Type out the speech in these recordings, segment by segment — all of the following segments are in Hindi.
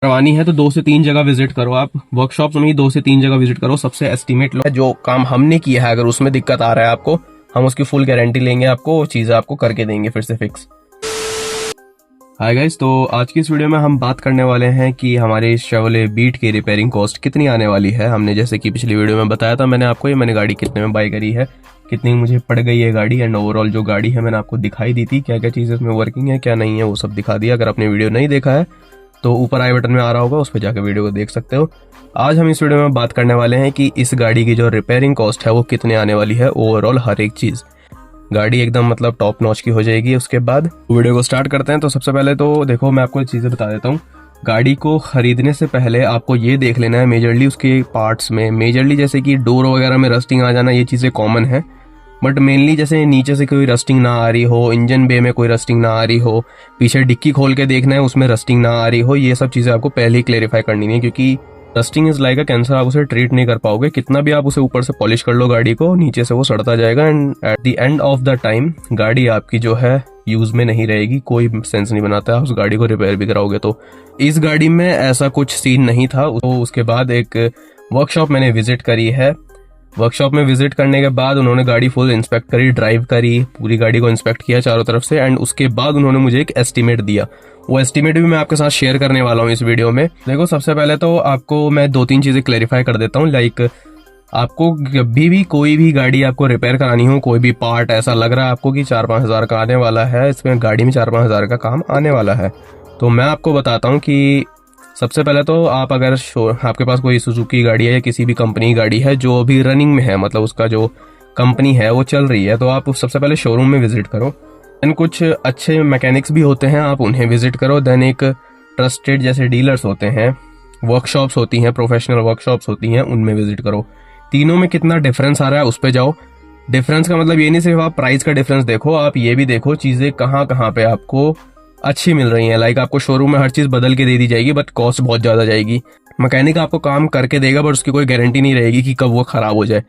करवानी है तो 2 से 3 जगह विजिट करो। आप वर्कशॉप में ही 2 से 3 जगह विजिट करो, सबसे एस्टीमेट लो। जो काम हमने किया है अगर उसमें दिक्कत आ रहा है आपको, हम उसकी फुल गारंटी लेंगे, आपको वो चीज़ें आपको करके देंगे फिर से फिक्स। हाय गाइस, तो आज की इस वीडियो में हम बात करने वाले हैं कि हमारे शेवरले बीट की रिपेयरिंग कॉस्ट कितनी आने वाली है। हमने जैसे कि पिछली वीडियो में बताया था मैंने आपको, ये मैंने गाड़ी कितने में बाय करी है, कितनी मुझे पड़ गई है गाड़ी, एंड ओवरऑल जो गाड़ी है मैंने आपको दिखाई दी थी, क्या क्या चीज़ें इसमें वर्किंग है क्या नहीं है वो सब दिखा दिया। अगर आपने वीडियो नहीं देखा है तो ऊपर आई बटन में आ रहा होगा, उस पर जाकर वीडियो को देख सकते हो। आज हम इस वीडियो में बात करने वाले हैं कि इस गाड़ी की जो रिपेयरिंग कॉस्ट है वो कितने आने वाली है, ओवरऑल हर एक चीज़। गाड़ी एकदम मतलब टॉप नॉच की हो जाएगी। उसके बाद वीडियो को स्टार्ट करते हैं। तो सबसे पहले तो देखो मैं आपको चीज़ें बता देता हूँ। गाड़ी को खरीदने से पहले आपको ये देख लेना है मेजरली उसके पार्ट्स में, मेजरली जैसे कि डोर वगैरह में रस्टिंग आ जाना, ये चीज़ें कॉमन है। बट मेनली जैसे नीचे से कोई रस्टिंग ना आ रही हो, इंजन बे में कोई रस्टिंग ना आ रही हो, पीछे डिक्की खोल के देखना है उसमें रस्टिंग ना आ रही हो, ये सब चीज़ें आपको पहले ही क्लेरिफाई करनी है। क्योंकि rusting is like a cancer, आप उसे ट्रीट नहीं कर पाओगे, कितना भी आप उसे ऊपर से पॉलिश कर लो गाड़ी को, नीचे से वो सड़ता जाएगा and at the end of the time गाड़ी आपकी जो है यूज में नहीं रहेगी। कोई सेंस नहीं बनाता है उस गाड़ी को रिपेयर भी कराओगे तो। इस गाड़ी में ऐसा कुछ सीन नहीं था। तो उसके बाद एक वर्कशॉप मैंने विजिट करी है। वर्कशॉप में विजिट करने के बाद उन्होंने गाड़ी फुल इंस्पेक्ट करी, ड्राइव करी, पूरी गाड़ी को इंस्पेक्ट किया चारों तरफ से, एंड उसके बाद उन्होंने मुझे एक एस्टीमेट दिया। वो एस्टीमेट भी मैं आपके साथ शेयर करने वाला हूँ इस वीडियो में। देखो सबसे पहले तो आपको मैं 2-3 चीजें क्लेरिफाई कर देता हूँ। लाइक आपको कभी भी कोई भी गाड़ी आपको रिपेयर करानी हो, कोई भी पार्ट ऐसा लग रहा है आपको कि 4-5 हज़ार का आने वाला है, इसमें गाड़ी में 4-5 हज़ार का काम आने वाला है, तो मैं आपको बताता हूँ कि सबसे पहले तो आप अगर आपके पास कोई सुजुकी गाड़ी है या किसी भी कंपनी की गाड़ी है जो अभी रनिंग में है, मतलब उसका जो कंपनी है वो चल रही है, तो आप सबसे पहले शोरूम में विजिट करो। देन कुछ अच्छे मैकेनिक्स भी होते हैं, आप उन्हें विजिट करो। देन एक ट्रस्टेड जैसे डीलर्स होते हैं, वर्कशॉप्स होती हैं, प्रोफेशनल वर्कशॉप्स होती हैं, उनमें विजिट करो। तीनों में कितना डिफरेंस आ रहा है उस पर जाओ। डिफरेंस का मतलब ये नहीं सिर्फ आप प्राइस का डिफरेंस देखो, आप ये भी देखो चीज़ें कहाँ कहाँ पे आपको अच्छी मिल रही है। लाइक आपको शोरूम में हर चीज बदल के दे दी जाएगी बट कॉस्ट बहुत ज्यादा जाएगी। मैकेनिक आपको काम करके देगा बट उसकी कोई गारंटी नहीं रहेगी कि कब वो खराब हो जाए।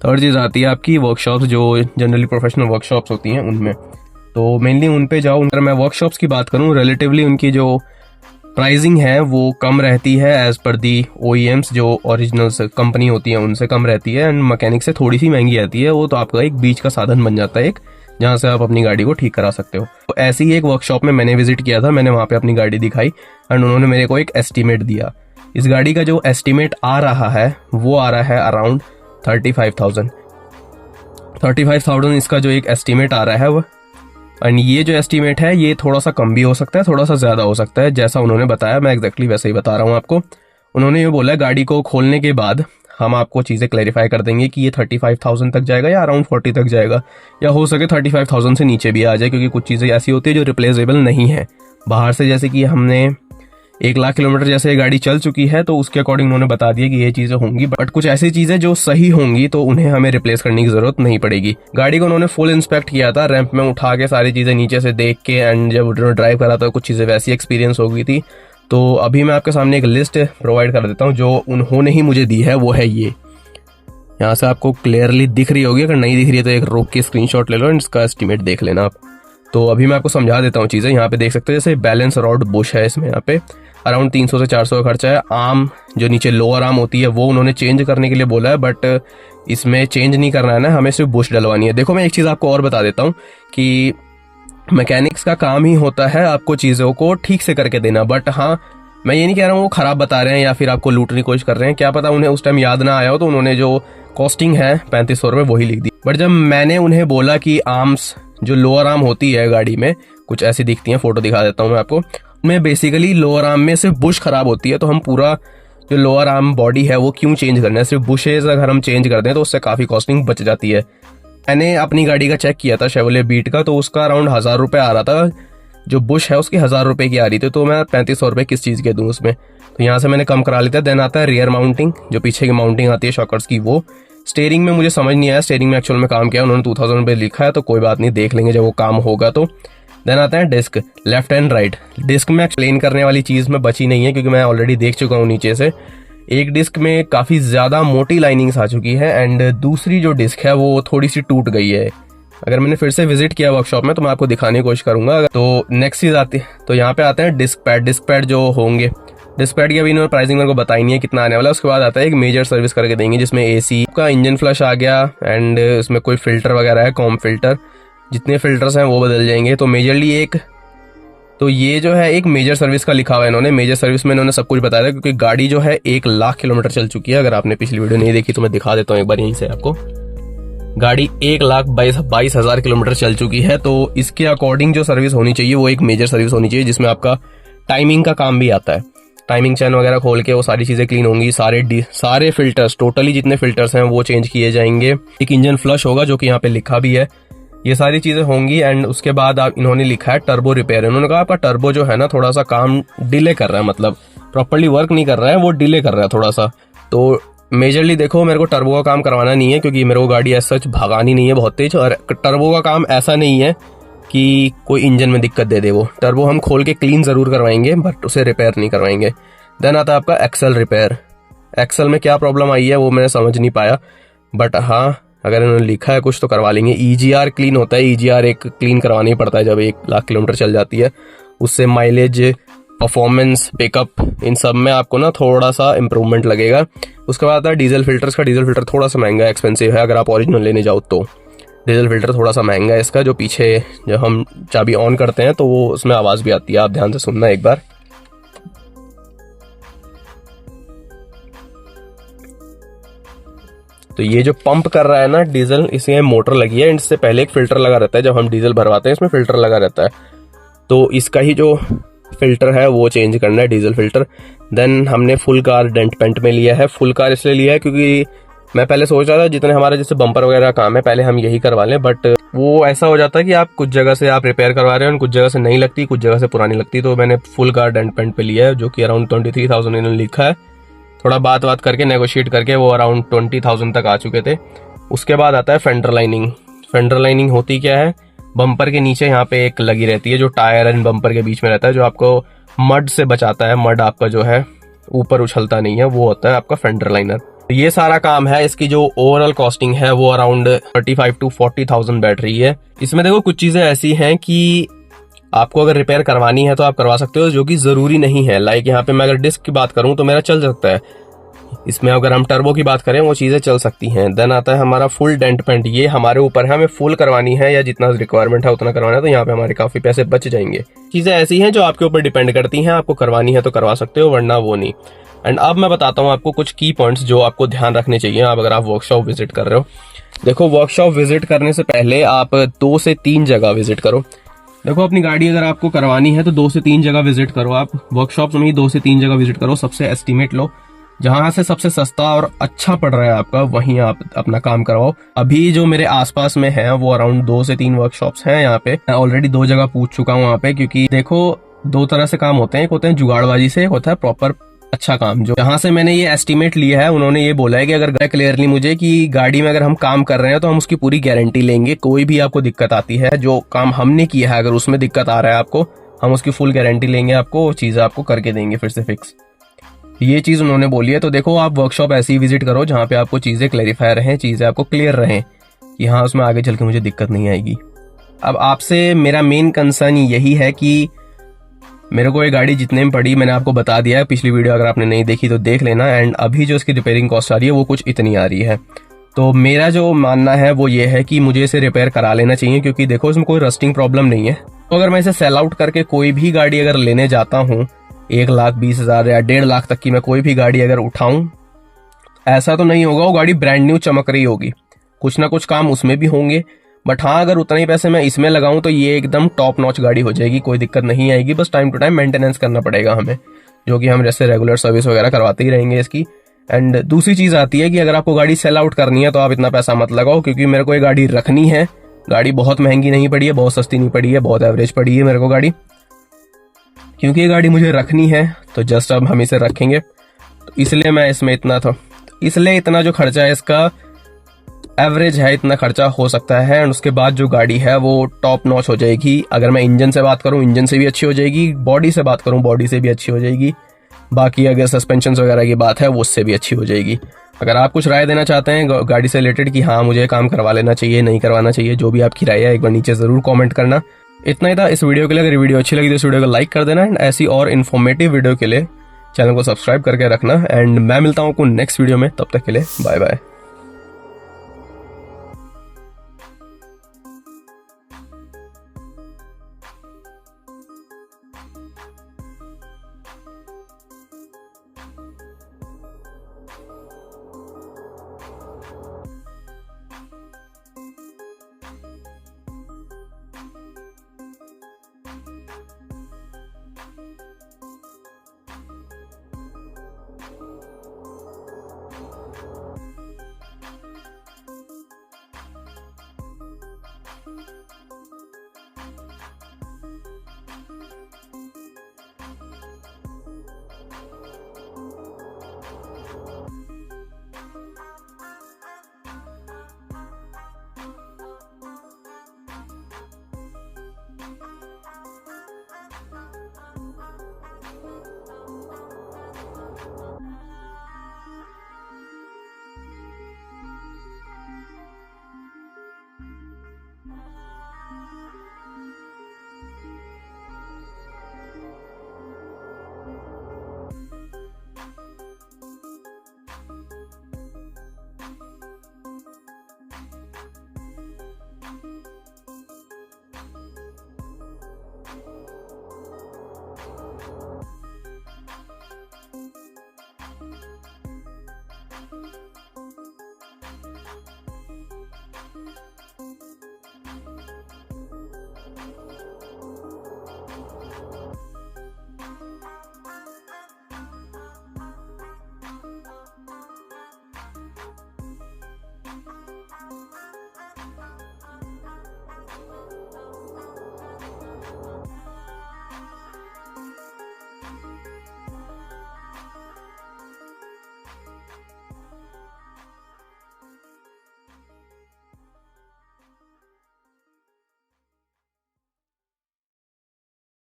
थर्ड चीज आती है आपकी वर्कशॉप्स, जो जनरली प्रोफेशनल वर्कशॉप्स होती हैं उनमें, तो मेनली उन पे जाओ। अगर मैं वर्कशॉप्स की बात करूँ, रिलेटिवली उनकी जो प्राइसिंग है वो कम रहती है एज पर दी OEMs, जो ओरिजिनल कंपनी होती है उनसे कम रहती है, एंड मैकेनिक से थोड़ी सी महंगी आती है। वो तो आपका एक बीच का साधन बन जाता है, एक जहाँ से आप अपनी गाड़ी को ठीक करा सकते हो। तो ऐसी ही एक वर्कशॉप में मैंने विजिट किया था, मैंने वहाँ पे अपनी गाड़ी दिखाई एंड उन्होंने मेरे को एक एस्टीमेट दिया। इस गाड़ी का जो एस्टीमेट आ रहा है वो आ रहा है अराउंड 35,000 इसका जो एक एस्टीमेट आ रहा है वो। एंड ये जो एस्टीमेट है ये थोड़ा सा कम भी हो सकता है, थोड़ा सा ज़्यादा हो सकता है, जैसा उन्होंने बताया मैं एग्जैक्टली वैसे ही बता रहा हूँ आपको। उन्होंने ये बोला गाड़ी को खोलने के बाद हम आपको चीज़ें क्लैरिफाई कर देंगे कि ये 35,000 तक जाएगा या अराउंड 40 तक जाएगा, या हो सके 35,000 से नीचे भी आ जाए, क्योंकि कुछ चीज़ें ऐसी होती है जो रिप्लेसेबल नहीं है बाहर से। जैसे कि हमने 1 लाख किलोमीटर जैसे ये गाड़ी चल चुकी है तो उसके अकॉर्डिंग उन्होंने बता दिया कि ये चीज़ें होंगी, बट कुछ ऐसी चीज़ें जो सही होंगी तो उन्हें हमें रिप्लेस करने की जरूरत नहीं पड़ेगी। गाड़ी को उन्होंने फुल इंस्पेक्ट किया था, रैंप में उठा के सारी चीज़ें नीचे से देख के, एंड जब उन्होंने ड्राइव करा था कुछ चीज़ें वैसी एक्सपीरियंस हो गई थी। तो अभी मैं आपके सामने एक लिस्ट प्रोवाइड कर देता हूँ जो उन्होंने ही मुझे दी है, वो है ये। यहाँ से आपको क्लियरली दिख रही होगी, अगर नहीं दिख रही है तो एक रोक के स्क्रीनशॉट ले लो एंड इसका एस्टीमेट देख लेना आप। तो अभी मैं आपको समझा देता हूँ चीज़ें। यहाँ पे देख सकते हो जैसे बैलेंस रॉड बुश है, इसमें यहाँ पे अराउंड 300 से 400 का खर्चा है। आर्म जो नीचे लोअर आर्म होती है वो उन्होंने चेंज करने के लिए बोला है, बट इसमें चेंज नहीं करना है ना, हमें सिर्फ बुश डलवानी है। देखो मैं एक चीज़ आपको और बता देता हूँ कि मैकेनिक्स का काम ही होता है आपको चीज़ों को ठीक से करके देना। बट हाँ, मैं ये नहीं कह रहा हूँ वो खराब बता रहे हैं या फिर आपको लूटने की कोशिश कर रहे हैं, क्या पता उन्हें उस टाइम याद ना आया हो तो उन्होंने जो कॉस्टिंग है 3500 रुपये वही लिख दी। बट जब मैंने उन्हें बोला कि आर्म्स जो लोअर आर्म होती है गाड़ी में कुछ ऐसी दिखती है, फोटो दिखा देता हूँ मैं आपको, में बेसिकली लोअर आर्म में सिर्फ बुश खराब होती है, तो हम पूरा जो लोअर आर्म बॉडी है वो क्यों चेंज करना है, सिर्फ बुशेज अगर हम चेंज कर दें तो उससे काफ़ी कॉस्टिंग बच जाती है। मैंने अपनी गाड़ी का चेक किया था शेवरले बीट का, तो उसका अराउंड 1,000 रुपये आ रहा था, जो बुश है उसकी 1,000 रुपये की आ रही थी, तो मैं 3500 रुपये किस चीज़ के दूँ उसमें, तो यहाँ से मैंने कम करा लिया। देन आता है रियर माउंटिंग, जो पीछे की माउंटिंग आती है शॉकर्स की, वो स्टीयरिंग में मुझे समझ नहीं आया, स्टीयरिंग में एक्चुअल में काम किया उन्होंने 2,000 रुपये लिखा है, तो कोई बात नहीं, देख लेंगे जब वो काम होगा तो। देन आता है disc, left and right. Disc में एक्सप्लेन करने वाली चीज़ में बची नहीं है क्योंकि मैं ऑलरेडी देख चुका हूँ नीचे से। एक डिस्क में काफ़ी ज़्यादा मोटी लाइनिंग्स आ चुकी है एंड दूसरी जो डिस्क है वो थोड़ी सी टूट गई है। अगर मैंने फिर से विजिट किया वर्कशॉप में तो मैं आपको दिखाने की कोशिश करूंगा। तो नेक्स्ट चीज़ आती है, तो यहाँ पे आते हैं डिस्क पैड। डिस्क पैड जो होंगे डिस्पैच की अभी इन्होंने प्राइसिंग मेरे को बताई नहीं है कितना आने वाला है। उसके बाद आता है एक मेजर सर्विस करके देंगे जिसमें एसी का इंजन फ्लश आ गया एंड उसमें कोई फिल्टर वगैरह है, कॉम फिल्टर, जितने फिल्टर्स हैं वो बदल जाएंगे। तो मेजरली तो ये जो है एक मेजर सर्विस का लिखा हुआ है इन्होंने। मेजर सर्विस में इन्होंने सब कुछ बताया था क्योंकि गाड़ी जो है 1,00,000 किलोमीटर चल चुकी है। अगर आपने पिछली वीडियो नहीं देखी तो मैं दिखा देता हूँ एक बार यहीं से आपको। गाड़ी 1,22,000 किलोमीटर चल चुकी है। तो इसके अकॉर्डिंग जो सर्विस होनी चाहिए वो एक मेजर सर्विस होनी चाहिए जिसमें आपका टाइमिंग का काम भी आता है। टाइमिंग चैन वगैरह खोल के वो सारी चीजें क्लीन होंगी, सारे फिल्टर्स, टोटली जितने फिल्टर्स हैं वो चेंज किए जाएंगे। एक इंजन फ्लश होगा जो कि यहाँ पे लिखा भी है, ये सारी चीजें होंगी। एंड उसके बाद आप इन्होंने लिखा है टर्बो रिपेयर। इन्होंने कहा आपका टर्बो जो है ना थोड़ा सा काम डिले कर रहा है, मतलब प्रॉपर्ली वर्क नहीं कर रहा है, वो डिले कर रहा है थोड़ा सा। तो मेजरली देखो मेरे को टर्बो का काम करवाना नहीं है क्योंकि मेरे को गाड़ी ऐसा सच भगानी नहीं है बहुत तेज, और टर्बो का काम ऐसा नहीं है कि कोई इंजन में दिक्कत दे दे। वो टर्बो हम खोल के क्लीन जरूर करवाएंगे बट उसे रिपेयर नहीं करवाएंगे। देन आता है आपका एक्सल रिपेयर। एक्सल में क्या प्रॉब्लम आई है वो मैंने समझ नहीं पाया, बट हाँ अगर इन्होंने लिखा है कुछ तो करवा लेंगे। ईजीआर क्लीन होता है, ईजीआर एक क्लीन करवाना ही पड़ता है जब 1,00,000 किलोमीटर चल जाती है। उससे माइलेज, परफॉर्मेंस, पिकअप, इन सब में आपको ना थोड़ा सा इंप्रूवमेंट लगेगा। उसके बाद आता है डीजल फिल्टर्स का। डीजल फिल्टर थोड़ा सा महंगा, एक्सपेंसिव है अगर आप ओरिजिनल लेने जाओ तो। डीजल फिल्टर थोड़ा सा महंगा है इसका, जो पीछे जब हम चाबी ऑन करते हैं तो वो उसमें आवाज भी आती है, आप ध्यान से सुनना एक बार। तो ये जो पंप कर रहा है ना डीजल, इसमें मोटर लगी है। इससे पहले एक फिल्टर लगा रहता है, जब हम डीजल भरवाते हैं इसमें फिल्टर लगा रहता है। तो इसका ही जो फिल्टर है वो चेंज करना है, डीजल फिल्टर। देन हमने फुल कार डेंट पेंट में लिया है। फुल कार इसलिए लिया है क्योंकि मैं पहले सोच रहा था जितने हमारे जैसे बम्पर वगैरह काम है पहले हम यही करवा लें, बट वो ऐसा हो जाता है कि आप कुछ जगह से आप रिपेयर करवा रहे हो, कुछ जगह से नहीं लगती, कुछ जगह से पुरानी लगती। तो मैंने फुल कार डेंट पेंट पे लिया है जो कि अराउंड 23,000 इन्होंने लिखा है। थोड़ा बात करके नेगोशिएट करके वो अराउंड 20,000 तक आ चुके थे। उसके बाद आता है फेंडर लाइनिंग। फेंडर लाइनिंग होती क्या है, बम्पर के नीचे यहाँ पे एक लगी रहती है जो टायर एंड बम्पर के बीच में रहता है, जो आपको मड से बचाता है। मड आपका जो है ऊपर उछलता नहीं है, वो होता है आपका फेंडर लाइनर। ये सारा काम है। इसकी जो ओवरऑल कॉस्टिंग है वो अराउंड 35 to 40,000 बैठ रही है। इसमें देखो कुछ चीजें ऐसी हैं कि आपको अगर रिपेयर करवानी है तो आप करवा सकते हो, जो कि जरूरी नहीं है। लाइक यहाँ पे मैं अगर डिस्क की बात करूं तो मेरा चल सकता है। इसमें अगर हम टर्बो की बात करें वो चीजें चल सकती हैं। देन आता है हमारा फुल डेंट पेंट। ये हमारे ऊपर है, हमें फुल करवानी है या जितना रिक्वायरमेंट है उतना करवाना है, तो यहाँ पे हमारे काफी पैसे बच जाएंगे। चीजें ऐसी हैं जो आपके ऊपर डिपेंड करती हैं, आपको करवानी है तो करवा सकते हो वरना वो नहीं। एंड अब मैं बताता हूँ आपको कुछ की पॉइंट्स जो आपको ध्यान रखने चाहिए आप अगर आप वर्कशॉप विजिट कर रहे हो। देखो वर्कशॉप विजिट करने से पहले आप 2 से 3 जगह विजिट करो। देखो अपनी गाड़ी अगर आपको करवानी है तो 2 से 3 जगह विजिट करो। आप वर्कशॉप में ही 2 से 3 जगह विजिट करो, सबसे एस्टिमेट लो, जहां से सबसे सस्ता और अच्छा पड़ रहा है आपका वहीं आप अपना काम करवाओ। अभी जो मेरे आसपास में है वो अराउंड 2 से 3 वर्कशॉप्स हैं यहाँ पे। मैं ऑलरेडी 2 जगह पूछ चुका हूँ वहाँ पे, क्योंकि देखो 2 तरह से काम होते हैं। एक होते हैं जुगाड़बाजी से, एक होता है प्रॉपर अच्छा काम। जो जहां से मैंने ये एस्टिमेट लिया है उन्होंने ये बोला है कि अगर क्लियरली मुझे कि गाड़ी में अगर हम काम कर रहे हैं तो हम उसकी पूरी गारंटी लेंगे। कोई भी आपको दिक्कत आती है, जो काम हमने किया है अगर उसमें दिक्कत आ रहा है आपको, हम उसकी फुल गारंटी लेंगे, आपको चीजें आपको करके देंगे फिर से फिक्स। ये चीज उन्होंने बोली है। तो देखो आप वर्कशॉप ऐसे ही विजिट करो जहां पे आपको चीजें क्लैरिफाई रहें, चीजें आपको क्लियर रहें कि हाँ उसमें आगे चल के मुझे दिक्कत नहीं आएगी। अब आपसे मेरा मेन कंसर्न यही है कि मेरे को ये गाड़ी जितने में पड़ी मैंने आपको बता दिया है। पिछली वीडियो अगर आपने नहीं देखी तो देख लेना। एंड अभी जो इसकी रिपेयरिंग कॉस्ट आ रही है वो कुछ इतनी आ रही है। तो मेरा जो मानना है वो ये है कि मुझे इसे रिपेयर करा लेना चाहिए, क्योंकि देखो इसमें कोई रस्टिंग प्रॉब्लम नहीं है। तो अगर मैं इसे सेल आउट करके कोई भी गाड़ी अगर लेने जाता हूँ 1,20,000 या 1.5 लाख तक की मैं कोई भी गाड़ी अगर उठाऊं, ऐसा तो नहीं होगा वो गाड़ी ब्रांड न्यू चमक रही होगी, कुछ ना कुछ काम उसमें भी होंगे। बट हाँ अगर उतना ही पैसे मैं इसमें लगाऊं तो ये एकदम टॉप नॉच गाड़ी हो जाएगी, कोई दिक्कत नहीं आएगी। बस टाइम टू टाइम मेंटेनेंस करना पड़ेगा हमें, जो कि हम जैसे रेगुलर सर्विस वगैरह करवाते ही रहेंगे इसकी। एंड दूसरी चीज आती है कि अगर आपको गाड़ी सेल आउट करनी है तो आप इतना पैसा मत लगाओ, क्योंकि मेरे को ये गाड़ी रखनी है। गाड़ी बहुत महंगी नहीं पड़ी है, बहुत सस्ती नहीं पड़ी है, बहुत एवरेज पड़ी है मेरे को गाड़ी। क्योंकि ये गाड़ी मुझे रखनी है तो जस्ट अब हम इसे रखेंगे, तो इसलिए मैं इसमें इतना था, इसलिए इतना जो खर्चा है इसका एवरेज है, इतना खर्चा हो सकता है। एंड उसके बाद जो गाड़ी है वो टॉप नॉच हो जाएगी। अगर मैं इंजन से बात करूं इंजन से भी अच्छी हो जाएगी, बॉडी से बात करूं बॉडी से भी अच्छी हो जाएगी, बाकी अगर सस्पेंशन वगैरह की बात है वो उससे भी अच्छी हो जाएगी। अगर आप कुछ राय देना चाहते हैं गाड़ी से रिलेटेड कि हाँ मुझे काम करवा लेना चाहिए नहीं करवाना चाहिए, जो भी आपकी राय है एक बार नीचे जरूर कॉमेंट करना। इतना ही था इस वीडियो के लिए। अगर वीडियो अच्छी लगी तो इस वीडियो को लाइक कर देना। एंड ऐसी और इन्फॉर्मेटिव वीडियो के लिए चैनल को सब्सक्राइब करके रखना। एंड मैं मिलता हूँ आपको नेक्स्ट वीडियो में, तब तक के लिए बाय बाय।